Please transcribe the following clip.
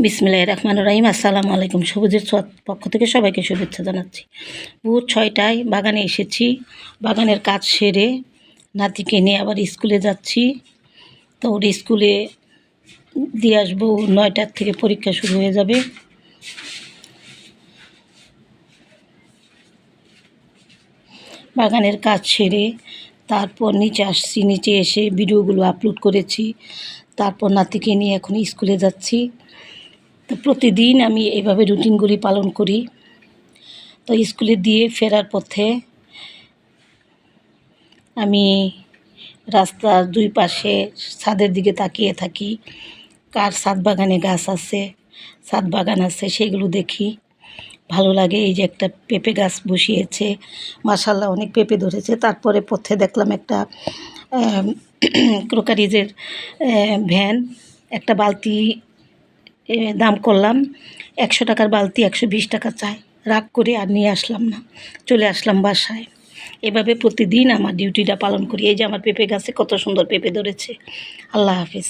বিসমিল্লাহির রহমানির রহিম। আসসালামু আলাইকুম। সবুজের ছোঁয়ার পক্ষ থেকে সবাইকে শুভেচ্ছা জানাচ্ছি। ভোর 6টায় বাগানে এসেছি। বাগানের কাজ সেরে নাতিকে নিয়ে আবার স্কুলে যাচ্ছি। তো ওর স্কুলে দিয়ে আসবো। 9টার থেকে পরীক্ষা শুরু হয়ে যাবে। বাগানের কাজ সেরে তারপর নিচে আসছি। নিচে এসে ভিডিওগুলো আপলোড করেছি। তারপর নাতিকে নিয়ে এখন স্কুলে যাচ্ছি। তো প্রতিদিন আমি এভাবে রুটিনগুলি পালন করি। তো স্কুলে দিয়ে ফেরার পথে আমি রাস্তার দুই পাশে ছাদের দিকে তাকিয়ে থাকি। কার ছাদ বাগানে গাছ আছে, ছাদ বাগান আছে, সেগুলো দেখি, ভালো লাগে। এই যে একটা পেঁপে গাছ বসিয়েছে, মাশাআল্লাহ অনেক পেঁপে ধরেছে। তারপরে পথে দেখলাম একটা ক্রোকারিজের ভ্যান, একটা বালতি দাম করলাম 100 টাকার বালতি, 120 টাকা চায়। রাগ করে আর নিয়ে আসলাম না, চলে আসলাম বাসায়। এভাবে প্রতিদিন আমার ডিউটিটা পালন করি। এই যে আমার পেঁপে গাছে কত সুন্দর পেঁপে ধরেছে। আল্লাহ হাফিজ।